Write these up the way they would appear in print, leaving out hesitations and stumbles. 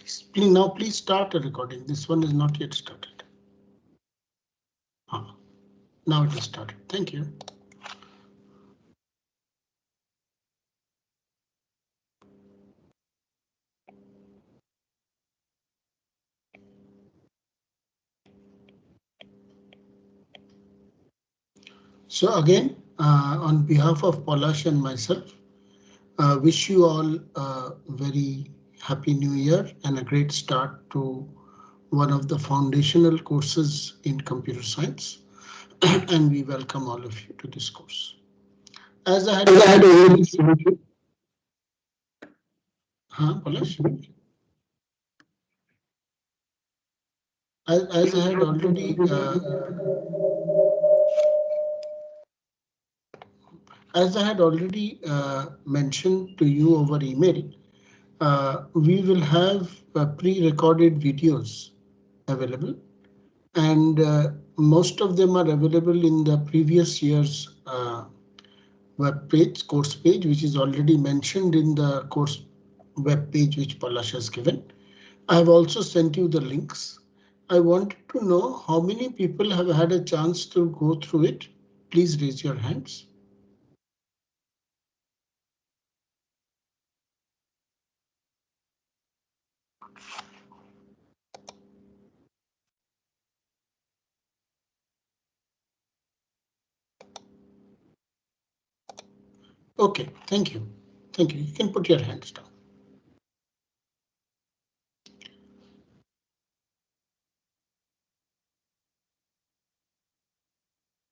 Please start a recording. This one is not yet started. Now it is started. Thank you. So again, on behalf of Palash and myself, wish you all a very happy new year and a great start to one of the foundational courses in computer science. And we welcome all of you to this course. As I had already, Palash? As I had already mentioned to you over email, we will have pre-recorded videos available, and most of them are available in the previous year's web page, course page, which is already mentioned in the course web page which Palash has given. I have also sent you the links. I wanted to know how many people have had a chance to go through it. Please raise your hands. Okay, thank you. Thank you. You can put your hands down.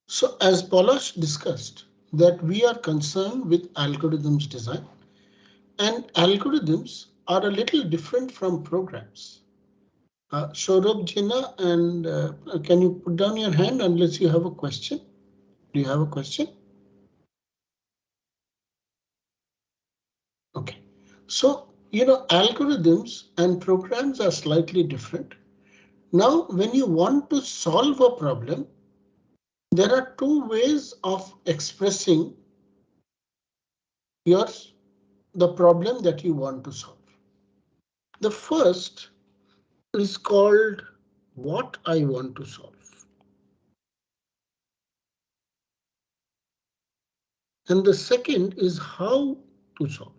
So as Palash discussed, that we are concerned with algorithms design, and algorithms are a little different from programs. Saurabh Jina, and can you put down your hand unless you have a question? Do you have a question? Okay, so algorithms and programs are slightly different. Now, when you want to solve a problem, there are two ways of expressing the problem that you want to solve. The first is called what I want to solve. And the second is how to solve.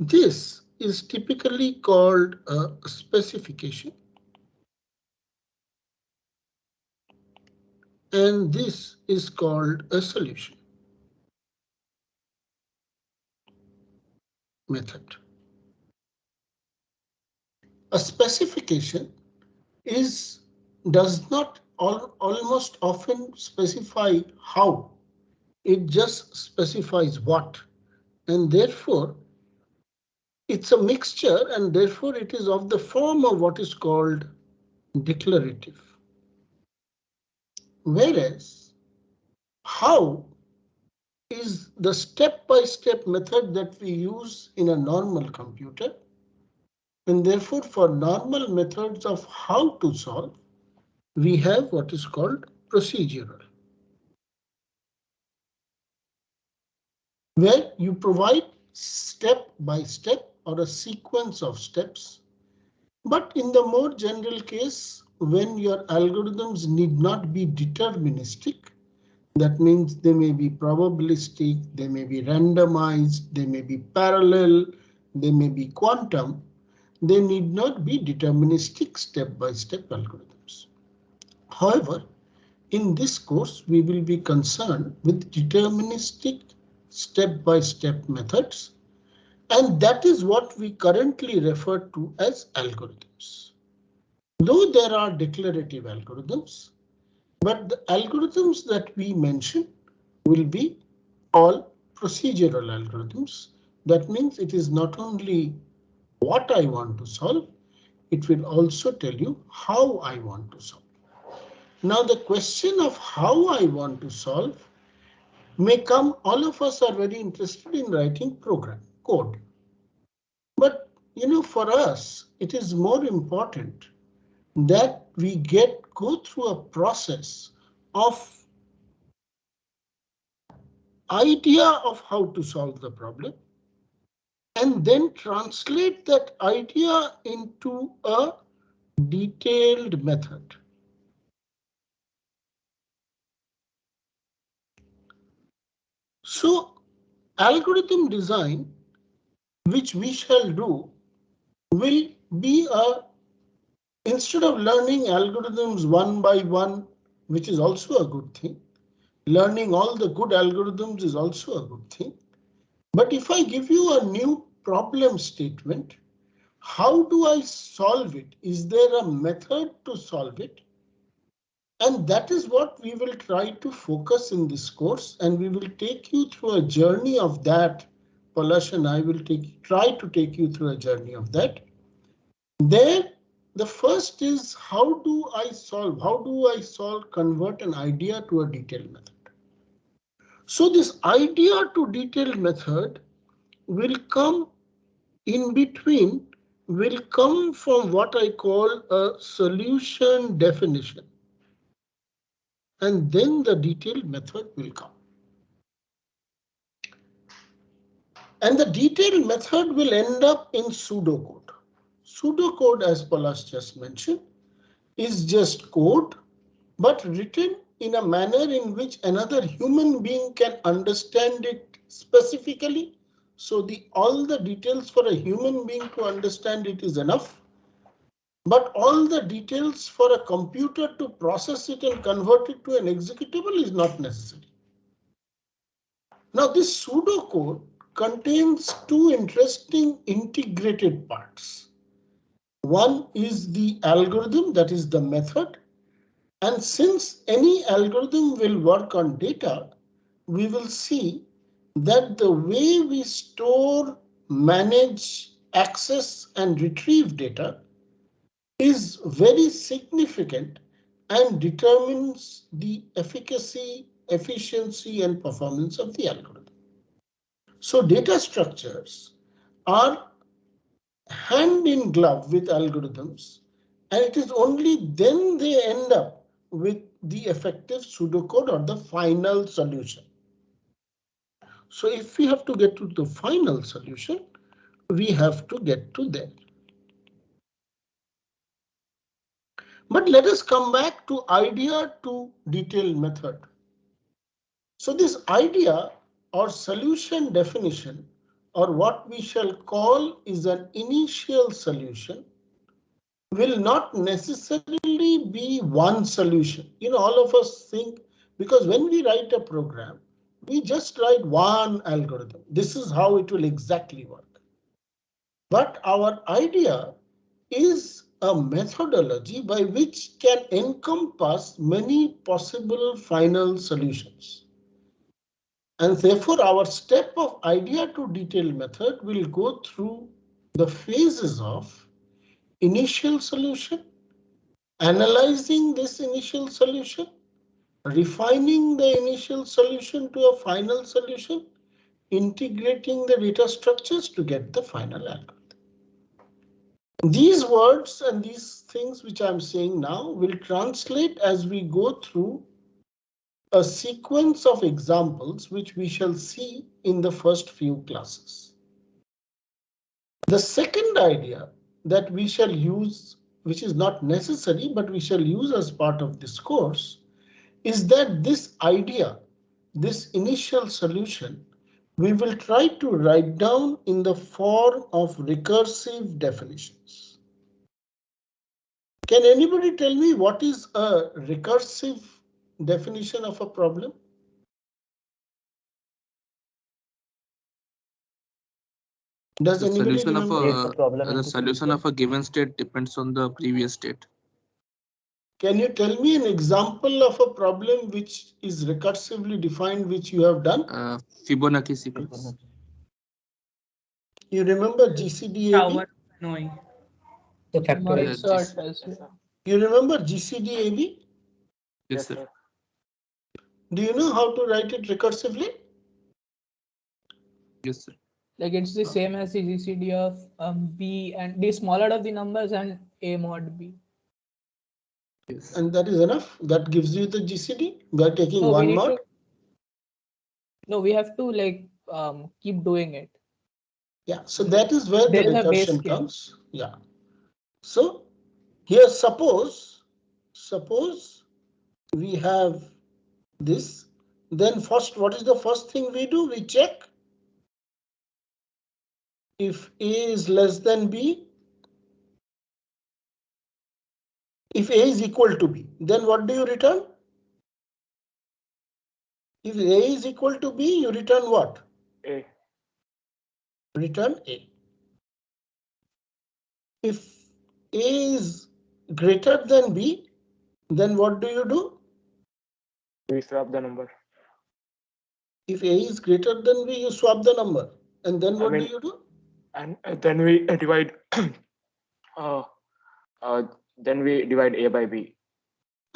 This is typically called a specification, and this is called a solution method. A specification does not almost often specify how, it just specifies what, and therefore it's a mixture, and therefore it is of the form of what is called declarative. Whereas how is the step-by-step method that we use in a normal computer, and therefore for normal methods of how to solve, we have what is called procedural, where you provide step by step or a sequence of steps. But in the more general case, when your algorithms need not be deterministic, that means they may be probabilistic, they may be randomized, they may be parallel, they may be quantum, they need not be deterministic step-by-step algorithms. However, in this course, we will be concerned with deterministic step-by-step methods, and that is what we currently refer to as algorithms. Though there are declarative algorithms, but the algorithms that we mention will be all procedural algorithms. That means it is not only what I want to solve, it will also tell you how I want to solve. Now the question of how I want to solve may come, all of us are very interested in writing code. But for us, it is more important that we go through a process of idea of how to solve the problem, and then translate that idea into a detailed method. So algorithm design, which we shall do, will be instead of learning algorithms one by one, which is also a good thing. Learning all the good algorithms is also a good thing. But if I give you a new problem statement, how do I solve it? Is there a method to solve it? And that is what we will try to focus in this course, and we will take you through a journey of that. Palash and I will try to take you through a journey of that. There, the first is how do I solve, convert an idea to a detailed method. So this idea to detailed method will come in between, will come from what I call a solution definition. And then the detailed method will come. And the detailed method will end up in pseudocode. Pseudocode, as Palash just mentioned, is just code, but written in a manner in which another human being can understand it specifically. So all the details for a human being to understand it is enough. But all the details for a computer to process it and convert it to an executable is not necessary. Now, this pseudocode contains two interesting integrated parts. One is the algorithm, that is the method. And since any algorithm will work on data, we will see that the way we store, manage, access, and retrieve data is very significant and determines the efficacy, efficiency, and performance of the algorithm. So data structures are hand in glove with algorithms, and it is only then they end up with the effective pseudocode or the final solution. So if we have to get to the final solution, we have to get to there. But let us come back to idea to detailed method. So this idea or solution definition, or what we shall call is an initial solution, will not necessarily be one solution. All of us think, because when we write a program, we just write one algorithm. This is how it will exactly work. But our idea is a methodology by which can encompass many possible final solutions. And therefore, our step of idea to detailed method will go through the phases of initial solution, analyzing this initial solution, refining the initial solution to a final solution, integrating the data structures to get the final algorithm. These words and these things which I'm saying now will translate as we go through a sequence of examples which we shall see in the first few classes. The second idea that we shall use, which is not necessary, but we shall use as part of this course, is that this idea, this initial solution, we will try to write down in the form of recursive definitions. Can anybody tell me what is a recursive definition of a problem? Does anybody remember? The solution of a given state depends on the previous state. Can you tell me an example of a problem which is recursively defined, which you have done? Fibonacci sequence. You remember GCD-AB? Knowing. The factorial. You remember GCD-AB? Yes, sir. Do you know how to write it recursively? Yes, sir. Like it's the same as the GCD of B and the smaller of the numbers and A mod B. Yes. And that is enough. That gives you the GCD by taking No, one mod. No, we have to like keep doing it. Yeah, so that is where There the is a base recursion case. comes. Yeah. So here suppose we have this, then first, what is the first thing we do? We check if A is less than B. If A is equal to B, then what do you return? If A is equal to B, you return what? A. Return A. If A is greater than B, then what do you do? We swap the number. If A is greater than B, you swap the number. And then what do you do? And then we divide. Then we divide A by B.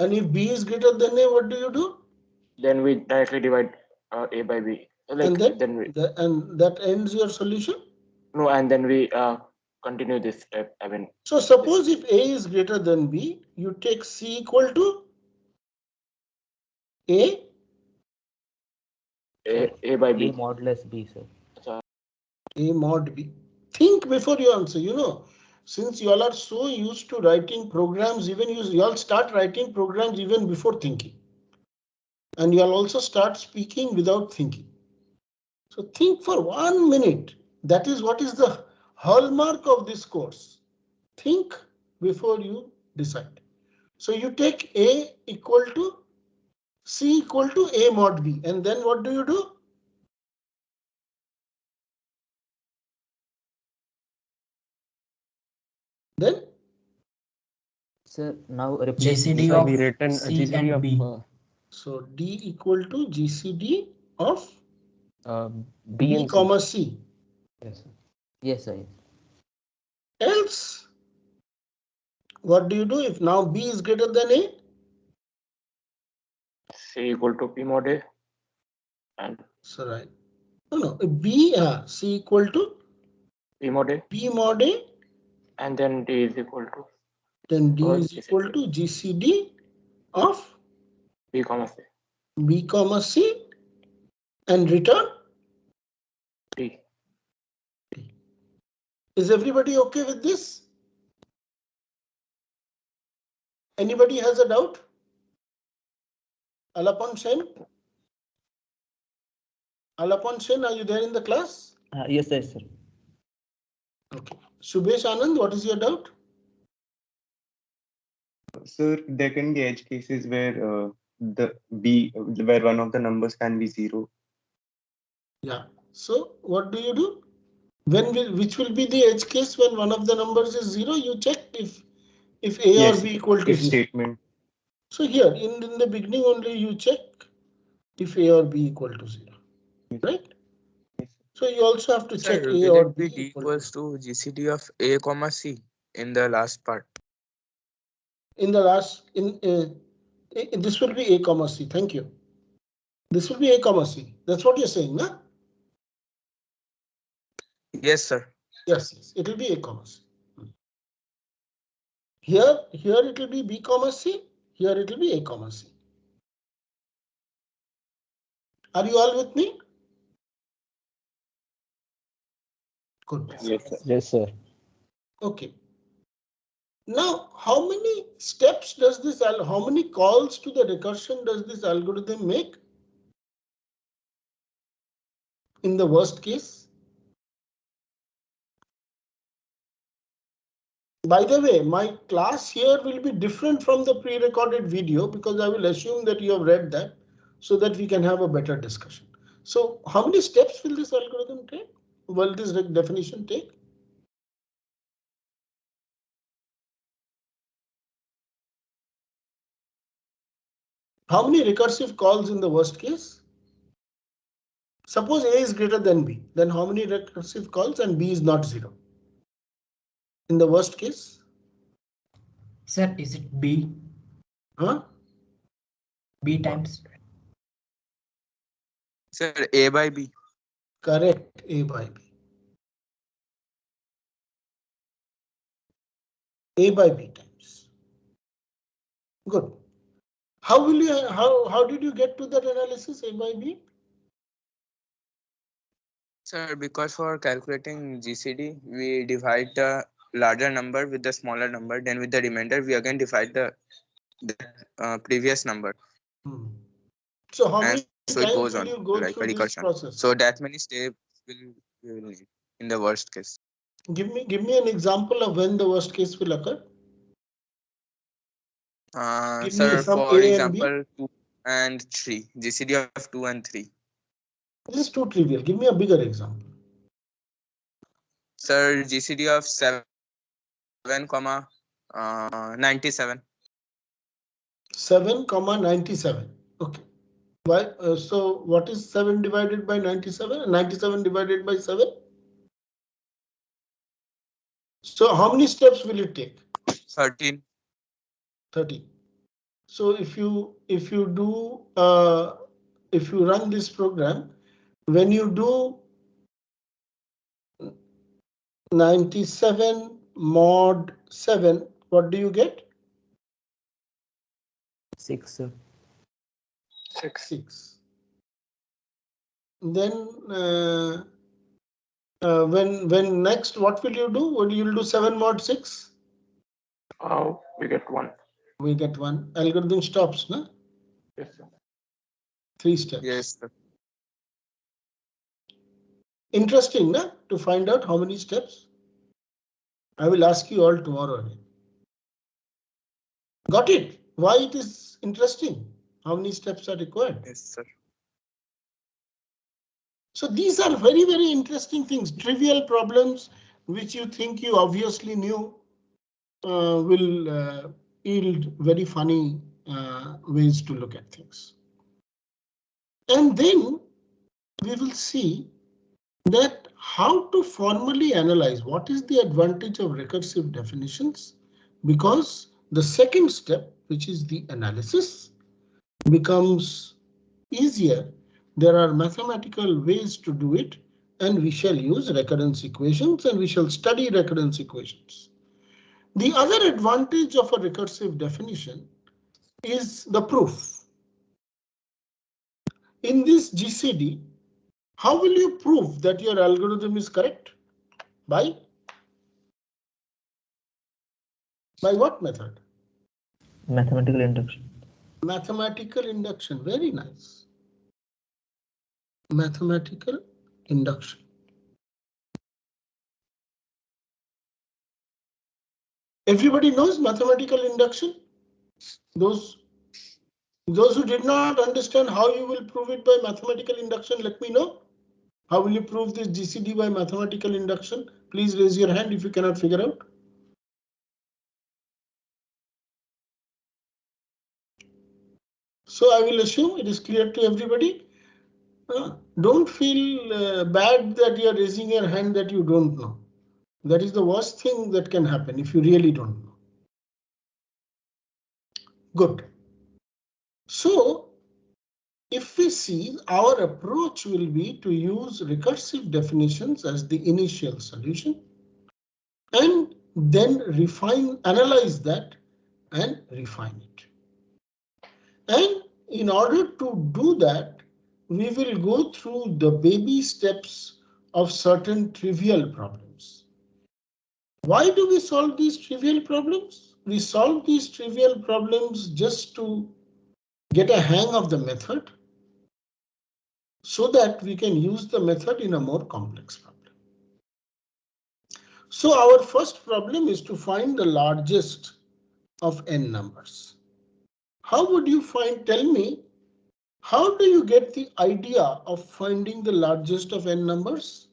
And if B is greater than A, what do you do? Then we directly divide A by B. And that ends your solution? No, and then we continue this step. I mean. So suppose if A is greater than B, you take C equal to A by B. A modulus B, sir. A mod B. Think before you answer, since you all are so used to writing programs, even you all start writing programs even before thinking. And you all also start speaking without thinking. So think for 1 minute. That is what is the hallmark of this course. Think before you decide. So you take A equal to C equal to A mod B. And then what do you do? Then? Sir, now replace GCD by of we written C GCD and of B. So D equal to GCD of B B and comma C. Yes, sir. Yes, sir. Else, what do you do if now B is greater than A? C equal to P mod A. And So right. No, B C equal to P mod A. B mod A. And then D is equal to. Then D is equal to GCD of B comma C. B comma C and return D. Is everybody okay with this? Anybody has a doubt? Alapan Sen? Alapan Sen, are you there in the class? Yes, sir. Okay. Subhesh Anand, what is your doubt? Sir, there can be edge cases where where one of the numbers can be 0. Yeah. So what do you do? Which will be the edge case when one of the numbers is 0? You check if A or B equal to 0. Statement. So here in the beginning only you check if A or B equal to 0, right? Yes. So you also have to check Sir, A will or it B be equal equals to GCD of A comma C in the last part? in the last this will be A comma C. Thank you. This will be A comma C. That's what you're saying, no? Yes, sir. Yes, it will be A comma C. Here it will be B comma C. Here it will be A comma C. Are you all with me? Good. Yes, sir. Yes, sir. Okay. Now, how many steps does this, how many calls to the recursion does this algorithm make? In the worst case? By the way, my class here will be different from the pre-recorded video because I will assume that you have read that so that we can have a better discussion. So how many steps will this algorithm take? Will this definition take? How many recursive calls in the worst case? Suppose A is greater than B, then how many recursive calls and B is not 0? In the worst case? Sir, is it B? Huh? B times? Sir, A by B. Correct, A by B. A by B times. Good. How will you how did you get to that analysis A by B? Sir, because for calculating GCD, we divide the larger number with the smaller number. Then with the remainder, we again divide the previous number. So how And many so it times goes will on you go like a through this recursion. process? So that many steps we will need in the worst case. Give me an example of when the worst case will occur. Give me Sir, some for A and B. example, 2 and 3, GCD of 2 and 3. This is too trivial. Give me a bigger example. Sir, GCD of 7, 97. 7, 97. Okay. Why? So what is 7 divided by 97? 97 divided by 7? So how many steps will it take? 13. 30. So if you run this program, when you do 97 mod 7, what do you get? 6, sir. 6. Then when next, what will you do? What you'll do 7 mod 6? We get 1. We get 1. Algorithm stops, no? Yes, sir. 3 steps. Yes, sir. Interesting, no? To find out how many steps. I will ask you all tomorrow again. Got it? Why it is interesting? How many steps are required? Yes, sir. So these are very, very interesting things. Trivial problems which you think you obviously knew will yield very funny ways to look at things. And then we will see that how to formally analyze what is the advantage of recursive definitions, because the second step, which is the analysis, becomes easier. There are mathematical ways to do it, and we shall use recurrence equations and we shall study recurrence equations. The other advantage of a recursive definition is the proof. In this GCD, how will you prove that your algorithm is correct? By what method? Mathematical induction. Mathematical induction. Very nice. Mathematical induction. Everybody knows mathematical induction? Those who did not understand how you will prove it by mathematical induction, let me know. How will you prove this GCD by mathematical induction? Please raise your hand if you cannot figure out. So I will assume it is clear to everybody. Don't feel bad that you are raising your hand that you don't know. That is the worst thing that can happen if you really don't know. Good. So if we see, our approach will be to use recursive definitions as the initial solution and then analyze that and refine it. And in order to do that, we will go through the baby steps of certain trivial problems. Why do we solve these trivial problems? We solve these trivial problems just to get a hang of the method so that we can use the method in a more complex problem. So our first problem is to find the largest of n numbers. How would you tell me, how do you get the idea of finding the largest of n numbers?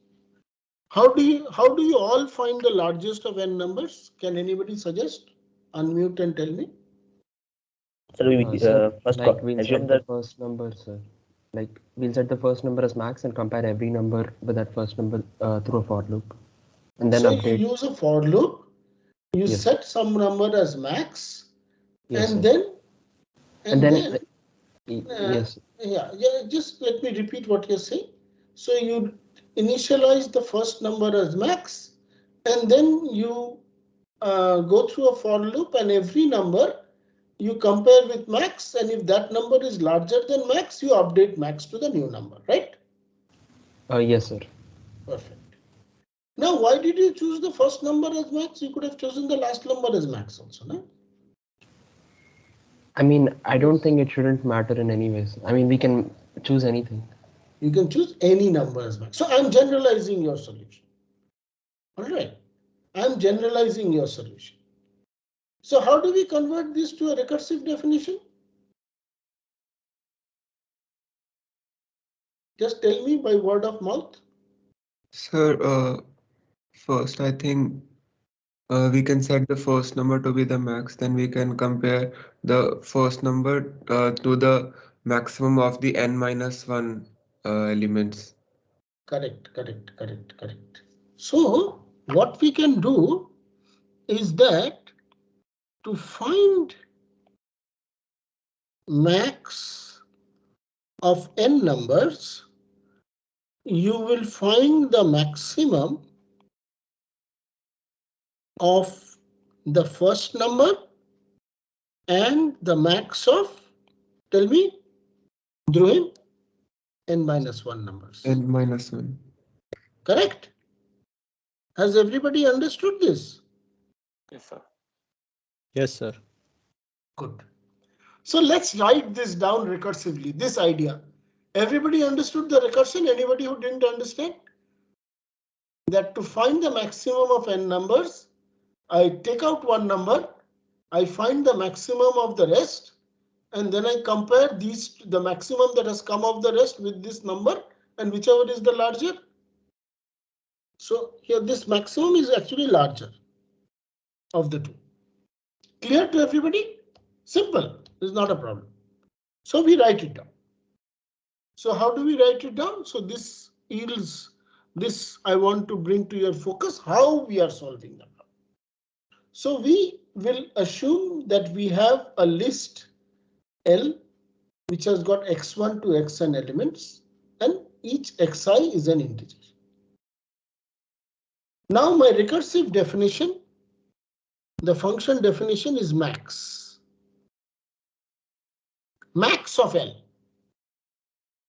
How do you all find the largest of n numbers? Can anybody suggest? Unmute and tell me. So we first like we'll assume set that the first number, sir. Like we'll set the first number as max and compare every number with that first number through a for loop, and then So update. you use a for loop. You Yes. set some number as max, Yes, and sir. then Yes. yeah. Just let me repeat what you're saying. So you initialize the first number as max, and then you go through a for loop, and every number you compare with max, and if that number is larger than max, you update max to the new number, right? Yes, sir. Perfect. Now, why did you choose the first number as max? You could have chosen the last number as max also, no? I mean, I don't think it shouldn't matter in any ways. I mean, we can choose anything. You can choose any number as max. So I'm generalizing your solution. All right. I'm generalizing your solution. So how do we convert this to a recursive definition? Just tell me by word of mouth. Sir, first I think we can set the first number to be the max, then we can compare the first number to the maximum of the n minus 1 elements. Correct. So what we can do is that to find max of n numbers, you will find the maximum of the first number and the max of, tell me, Dhruv, n minus 1 numbers. N minus 1. Correct? Has everybody understood this? Yes, sir. Yes, sir. Good. So let's write this down recursively, this idea. Everybody understood the recursion? Anybody who didn't understand? That to find the maximum of n numbers, I take out one number, I find the maximum of the rest, and then I compare these, the maximum that has come of the rest with this number, and whichever is the larger. So here this maximum is actually larger of the two. Clear to everybody? Simple, is not a problem. So we write it down. So how do we write it down? So this yields this. I want to bring to your focus how we are solving the problem. So we will assume that we have a list L which has got x1 to xn elements, and each xi is an integer. Now my recursive definition, the function definition is max. Max of L.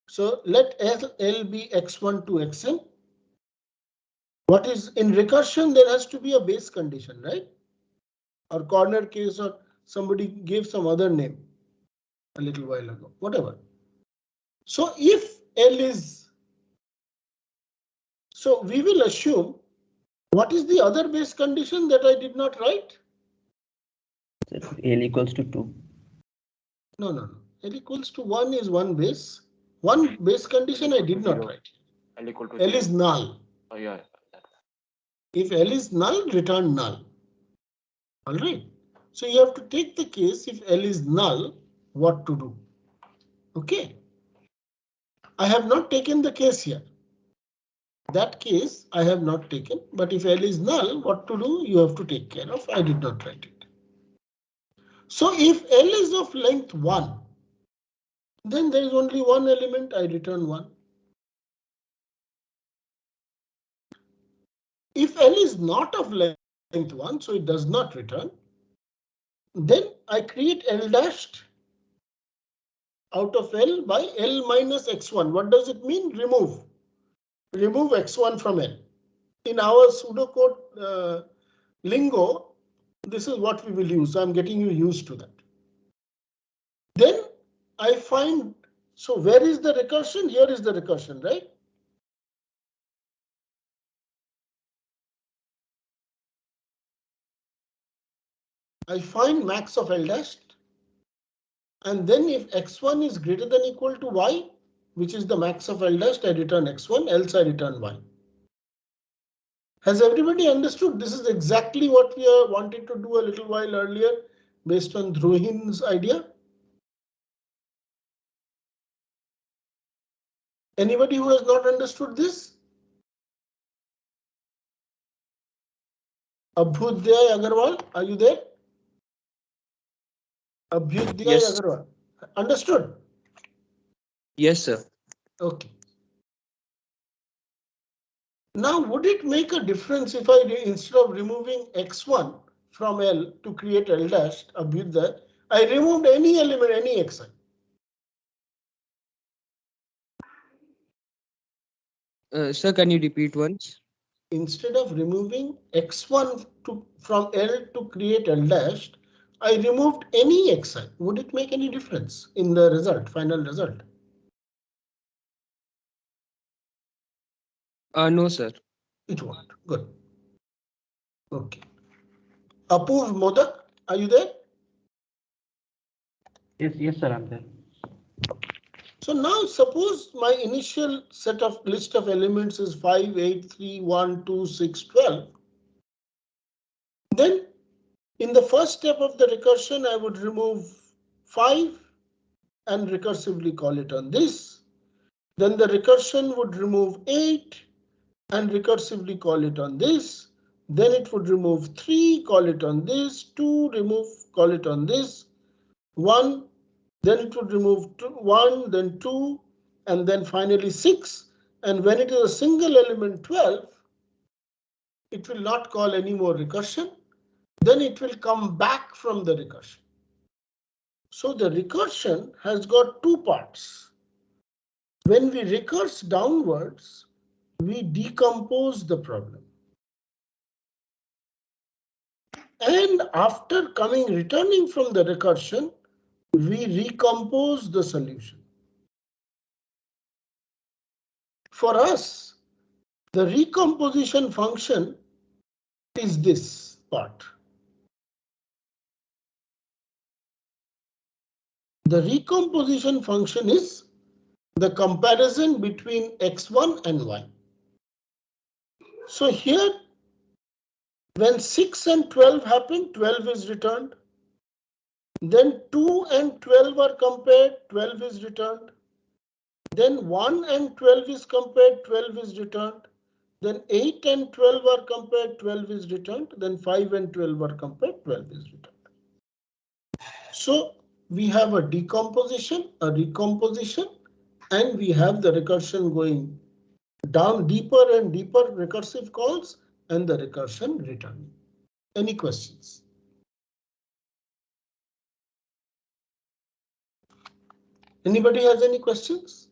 So let L be x1 to xn. What is in recursion? There has to be a base condition, right? Or corner case, or somebody gave some other name a little while ago, whatever. So if L is, so we will assume, what is the other base condition that I did not write? L equals to 2. No. L equals to 1 is one base. One base condition I did not write. L equal to L is null. Oh, yeah. If L is null, return null. All right. So you have to take the case if L is null, what to do. Okay. I have not taken the case here. That case I have not taken, but if L is null, what to do? You have to take care of. I did not write it. So if L is of length 1, then there is only one element, I return 1. If L is not of length 1, so it does not return, then I create L dashed out of L by L minus x1. What does it mean? Remove x1 from L. In our pseudocode lingo, this is what we will use. I'm getting you used to that. Then I find, so where is the recursion? Here is the recursion, right? I find max of L dashed, and then if x1 is greater than or equal to y, which is the max of L dashed, I return x1, else I return y. Has everybody understood? This is exactly what we wanted to do a little while earlier based on Dhruhin's idea. Anybody who has not understood this? Abhyudaya Agarwal, are you there? Abhyudaya Yes. Agarwal. Understood? Yes, sir. Okay. Now, would it make a difference if I, instead of removing x1 from L to create L dashed, Abhyudaya, I removed any element, any xi? Sir, can you repeat once? Instead of removing x1 from L to create L dashed, I removed any xi. Would it make any difference in the result, final result? No, sir. It won't. Good. Okay. Apuv Modak, are you there? Yes, sir, I'm there. So now suppose my initial set of list of elements is 5, 8, 3, 1, 2, 6, 12. Then in the first step of the recursion, I would remove 5 and recursively call it on this. Then the recursion would remove 8 and recursively call it on this. Then it would remove 3, call it on this, 2, remove, call it on this, 1, then it would remove 1, then 2, and then finally 6. And when it is a single element 12, it will not call any more recursion. Then it will come back from the recursion. So the recursion has got two parts. When we recurse downwards, we decompose the problem. And after returning from the recursion, we recompose the solution. For us, the recomposition function is this part. The recomposition function is the comparison between x1 and y. So here, when 6 and 12 happen, 12 is returned. Then 2 and 12 are compared, 12 is returned. Then 1 and 12 is compared, 12 is returned. Then 8 and 12 are compared, 12 is returned. Then 5 and 12 are compared, 12 is returned. So we have a decomposition, a recomposition, and we have the recursion going down deeper and deeper recursive calls and the recursion returning. Any questions? Anybody has any questions?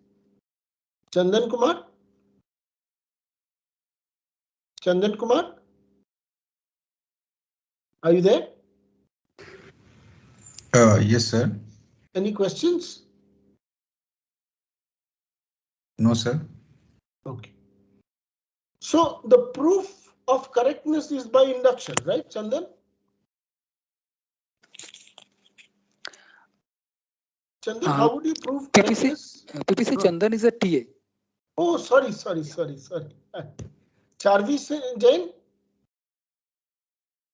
Chandan Kumar? Chandan Kumar? Are you there? Yes, sir. Any questions? No, sir. Okay. So the proof of correctness is by induction, right, Chandan? Chandan, how would you prove correctness? PPC Chandan is a TA. Oh, sorry. Charvi Jain?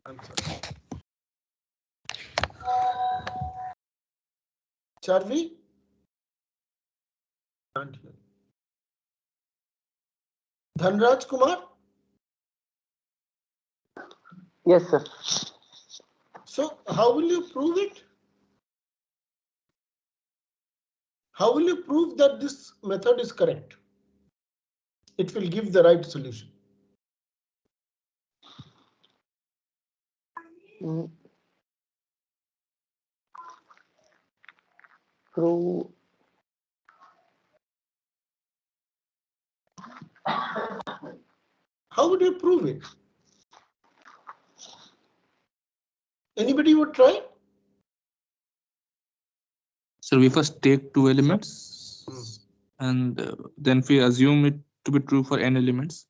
I'm sorry. Charvi? Can't hear. Dhanraj Kumar? Yes, sir. So how will you prove it? How will you prove that this method is correct? It will give the right solution. Prove. How would you prove it? Anybody would try? So we first take two elements and then we assume it to be true for n elements.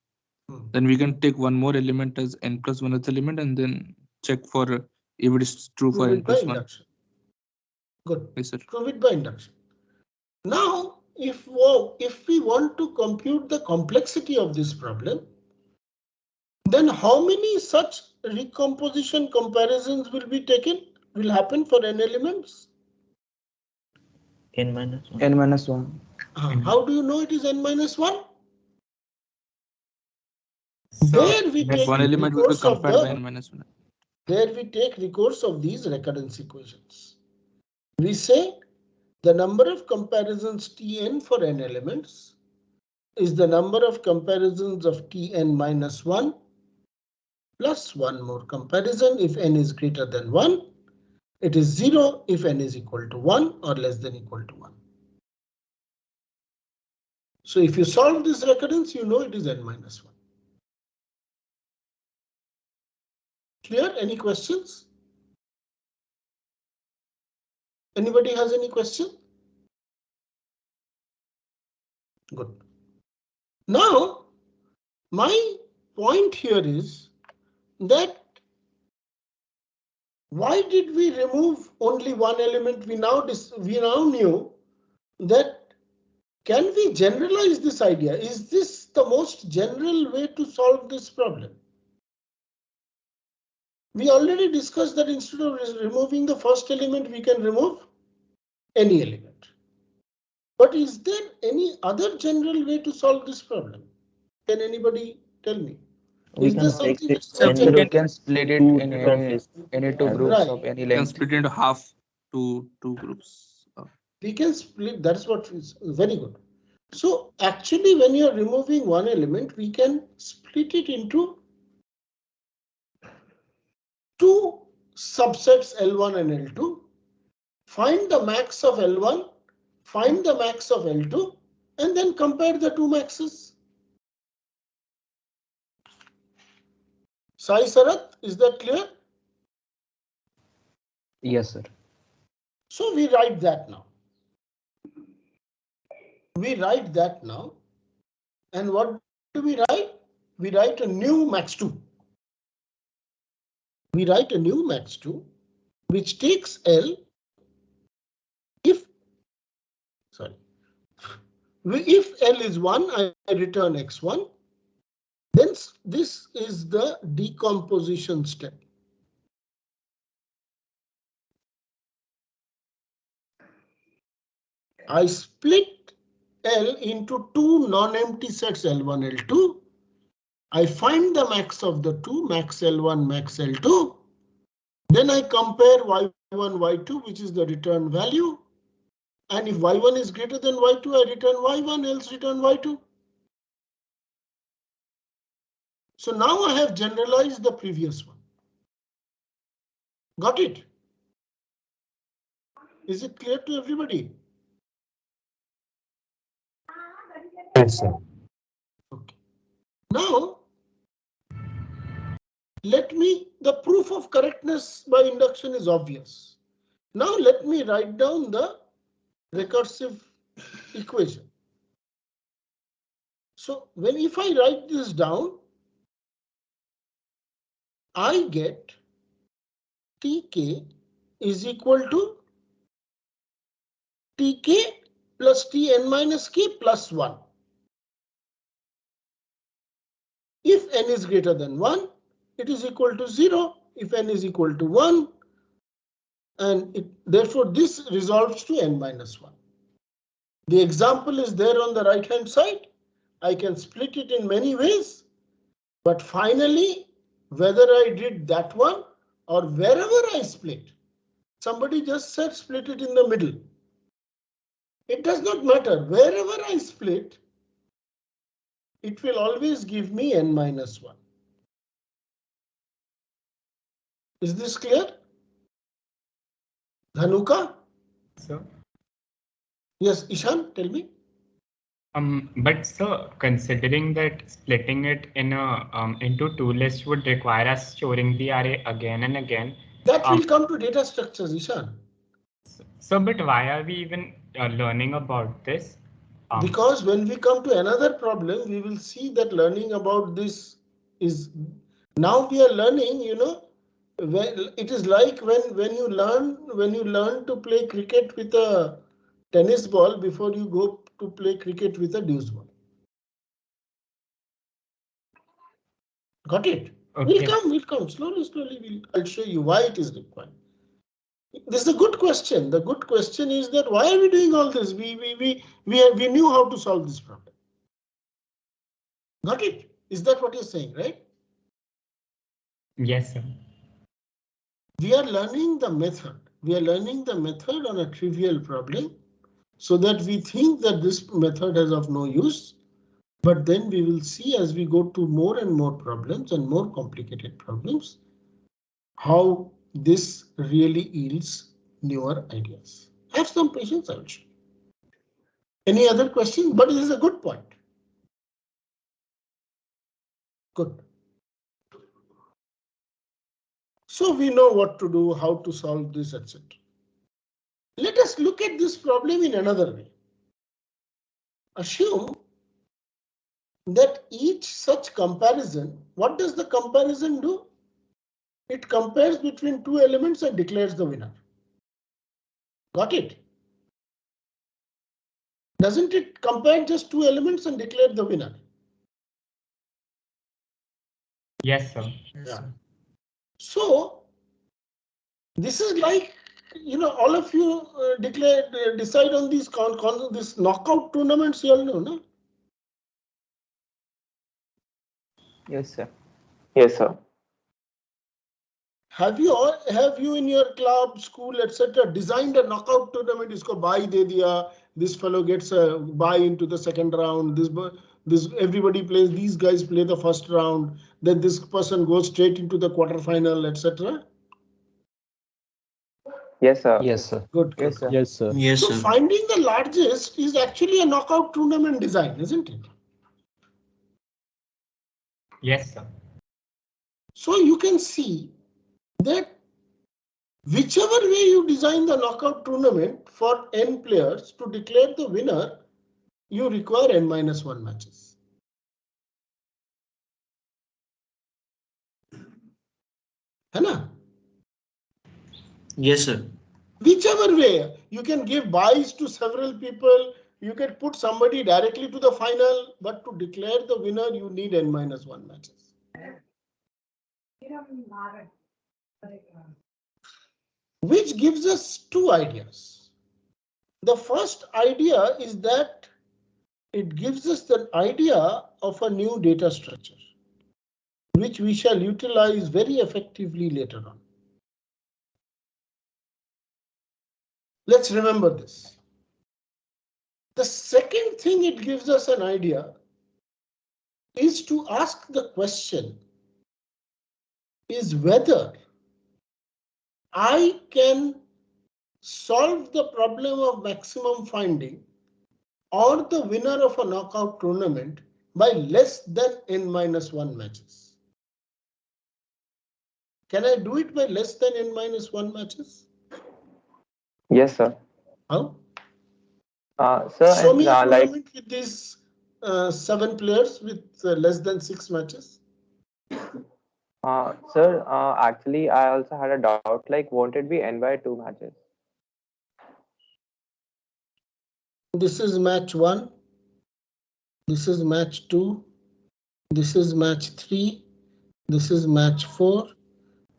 Then we can take one more element as n plus one element and then check for if it is true for n plus one. Good. Yes, sir. Prove it by induction. Now, if we want to compute the complexity of this problem, then how many such recomposition comparisons will happen for n elements? N minus 1. N minus 1. How do you know it is n minus 1? There we take one element will be recourse of compared by n minus 1. There we take recourse of these recurrence equations. We say the number of comparisons Tn for n elements is the number of comparisons of Tn minus 1 plus one more comparison if n is greater than 1. It is 0 if n is equal to 1 or less than equal to 1. So if you solve this recurrence, you know it is n minus 1. Clear? Any questions? Anybody has any question? Good. Now, my point here is that why did we remove only one element? We now knew that can we generalize this idea? Is this the most general way to solve this problem? We already discussed that instead of removing the first element, we can remove any element. But is there any other general way to solve this problem? Can anybody tell me? We can take the We can split it in any two groups of any length. Can split into half to two groups. We can split. That's what is very good. So actually, when you're removing one element, we can split it into two subsets L1 and L2. Find the max of L1, find the max of L2, and then compare the two maxes. Sai Sarath, is that clear? Yes, sir. So we write that now. We write that now. And what do we write? We write a new max 2. We write a new max 2, which takes L if L is 1, I return x1. Then this is the decomposition step. I split L into two non-empty sets L1, L2. I find the max of the two, max L1, max L2. Then I compare y1, y2, which is the return value. And if y1 is greater than y2, I return y1, else return y2. So now I have generalized the previous one. Got it? Is it clear to everybody? Yes, sir. Okay. Now, the proof of correctness by induction is obvious. Now let me write down the recursive equation. So if I write this down, I get Tk is equal to Tk plus Tn minus k plus 1. If n is greater than 1, it is equal to 0. If n is equal to 1, and therefore this resolves to n minus 1. The example is there on the right hand side. I can split it in many ways, but finally, whether I did that one or wherever I split, somebody just said split it in the middle. It does not matter. Wherever I split, it will always give me n minus 1. Is this clear? Dhanuka? Sir? Yes, Ishan, tell me. But sir, considering that splitting it into two lists would require us storing the array again and again. That will come to data structures, Ishan. So, but why are we even learning about this? Because when we come to another problem, we will see that learning about this is now we are learning, it is like when you learn to play cricket with a tennis ball before you go to play cricket with a deuce ball. Got it? Okay. We'll come slowly. I'll show you why it is required. This is a good question. The good question is that why are we doing all this? We knew how to solve this problem. Got it? Is that what you're saying, right? Yes, sir. We are learning the method. We are learning the method on a trivial problem so that we think that this method is of no use. But then we will see as we go to more and more problems and more complicated problems, how this really yields newer ideas. Have some patience, I will show you. Any other question? But this is a good point. Good. So we know what to do, how to solve this, etc. Let us look at this problem in another way. Assume that each such comparison, what does the comparison do? It compares between two elements and declares the winner. Got it? Doesn't it compare just two elements and declare the winner? Yes, sir. Yeah. So this is like, you know, all of you decide on these this knockout tournaments, you all know, no? Yes, sir. Yes, sir. Have you in your club, school, etc. designed a knockout tournament? Isko bye de diya. This fellow gets a bye into the second round. This everybody plays. These guys play the first round. Then this person goes straight into the quarterfinal, etc. Yes, sir. Yes, sir. Good. Yes, sir. Yes, sir. Yes, So sir. finding the largest is actually a knockout tournament design, isn't it? Yes, sir. So you can see that whichever way you design the knockout tournament for n players to declare the winner, you require n-1 matches. Hai? Yes, sir. Whichever way, you can give buys to several people, you can put somebody directly to the final, but to declare the winner, you need n-1 matches. Which gives us two ideas. The first idea is that it gives us the idea of a new data structure, which we shall utilize very effectively later on. Let's remember this. The second thing it gives us an idea is to ask the question is whether I can solve the problem of maximum finding or the winner of a knockout tournament by less than n-1 matches. Can I do it by less than n-1 matches? Yes, sir. How? Sir, Show me a like tournament with these 7 players with less than 6 matches. sir, actually, I also had a doubt. Like, won't it be n/2 matches? This is match 1. This is match 2. This is match 3. This is match 4.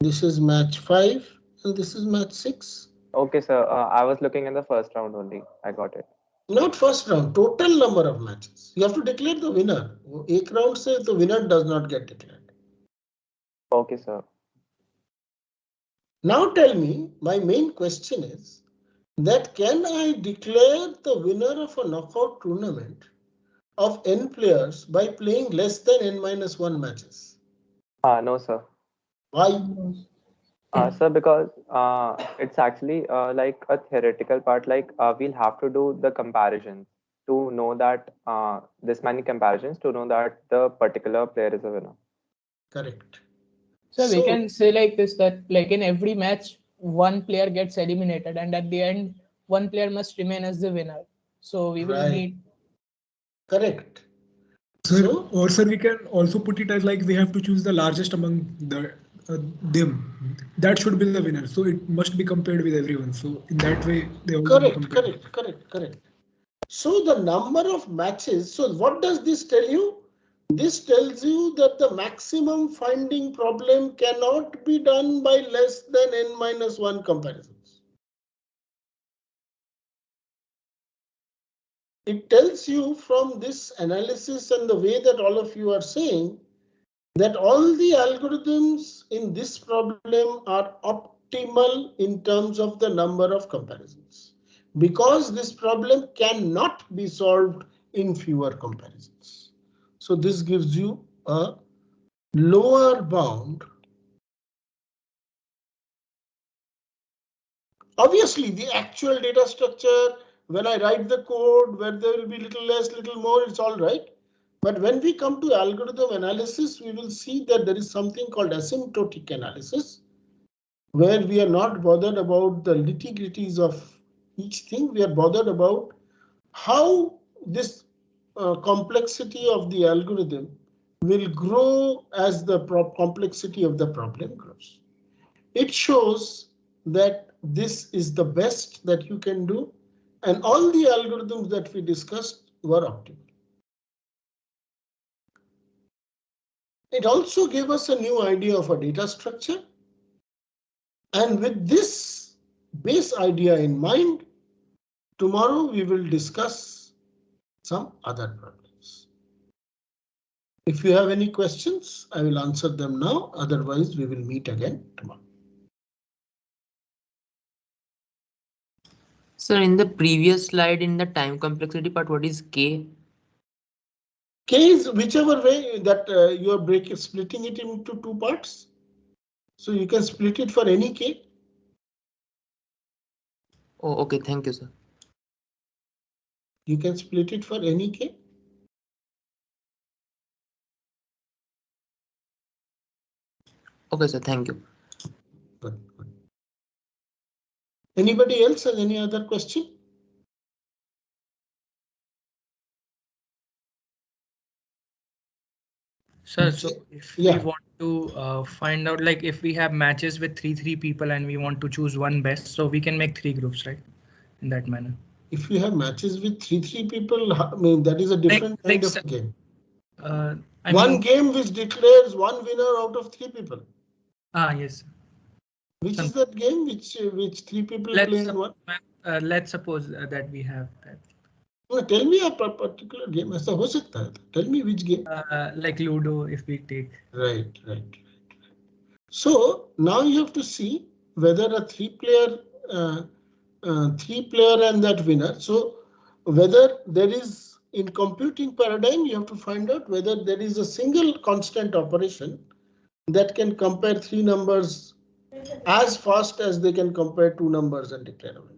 This is match 5. And this is match 6. Okay, sir. I was looking in the first round only. I got it. Not first round, total number of matches. You have to declare the winner. Ek round says the winner does not get declared. Okay, sir. Now tell me, my main question is that can I declare the winner of a knockout tournament of n players by playing less than n-1 matches? No, sir. Why? Sir, because it's actually like a theoretical part. Like we'll have to do the comparisons to know that this many comparisons to know that the particular player is a winner. Correct. So we can say like this, that like in every match, one player gets eliminated and at the end, one player must remain as the winner. So we will need. Correct. So, or sir, we can also put it as like we have to choose the largest among the them. That should be the winner. So it must be compared with everyone. So in that way, they all Correct. So the number of matches. So what does this tell you? This tells you that the maximum finding problem cannot be done by less than n-1 comparisons. It tells you from this analysis and the way that all of you are saying that all the algorithms in this problem are optimal in terms of the number of comparisons, because this problem cannot be solved in fewer comparisons. So this gives you a lower bound. Obviously, the actual data structure when I write the code, where there will be little less, little more, it's all right. But when we come to algorithm analysis, we will see that there is something called asymptotic analysis, where we are not bothered about the nitty-gritties of each thing. We are bothered about how this complexity of the algorithm will grow as the complexity of the problem grows. It shows that this is the best that you can do, and all the algorithms that we discussed were optimal. It also gave us a new idea of a data structure. And with this base idea in mind, tomorrow we will discuss some other problems. If you have any questions, I will answer them now. Otherwise, we will meet again tomorrow. Sir, in the previous slide, in the time complexity part, what is K? K is whichever way that you are splitting it into two parts. So you can split it for any K. Oh, okay. Thank you, sir. You can split it for any K. Okay, sir. Thank you. Good. Anybody else has any other question? Sir, so if we want to find out, like if we have matches with three people and we want to choose one best, so we can make 3 groups, right? In that manner. If you have matches with three people, I mean, that is a different kind of game. One game which declares one winner out of 3 people. Ah, yes. Which is that game which 3 people play in one? Let's suppose that we have that. Tell me a particular game. ऐसा हो सकता है? Tell me which game. Like Ludo, if we take. Right. So now you have to see whether a 3-player and that winner. So whether there is, in computing paradigm, you have to find out whether there is a single constant operation that can compare 3 numbers as fast as they can compare 2 numbers and declare a winner.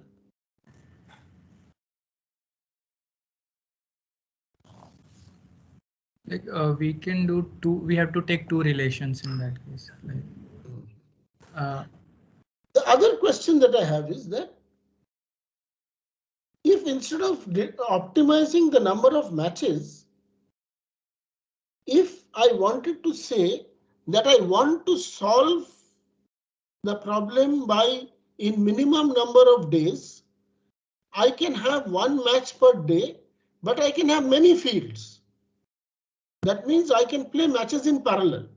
Like we can do 2. We have to take 2 relations in that case. Like, the other question that I have is that if instead of optimizing the number of matches, if I wanted to say that I want to solve the problem by in minimum number of days, I can have 1 match per day, but I can have many fields. That means I can play matches in parallel.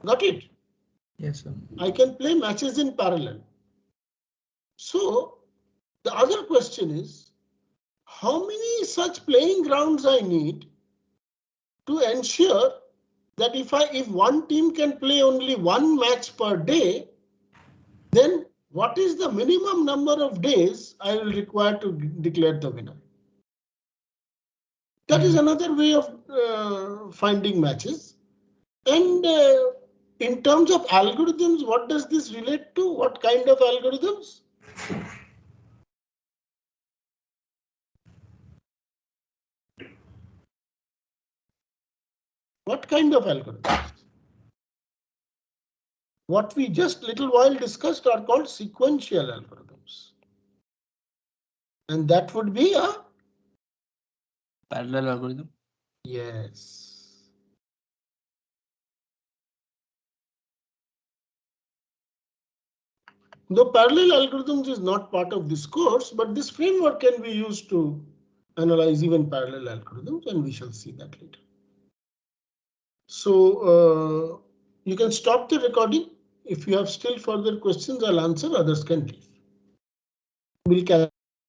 Got it? Yes, sir. I can play matches in parallel. So the other question is, how many such playing grounds I need to ensure that if one team can play only 1 match per day, then what is the minimum number of days I will require to declare the winner? That is another way of finding matches. And in terms of algorithms, what does this relate to? What kind of algorithms? What kind of algorithms? What we just little while discussed are called sequential algorithms. And that would be a parallel algorithm. Yes. Though parallel algorithms is not part of this course, but this framework can be used to analyze even parallel algorithms, and we shall see that later. So you can stop the recording. If you have still further questions, I'll answer. Others can leave. We'll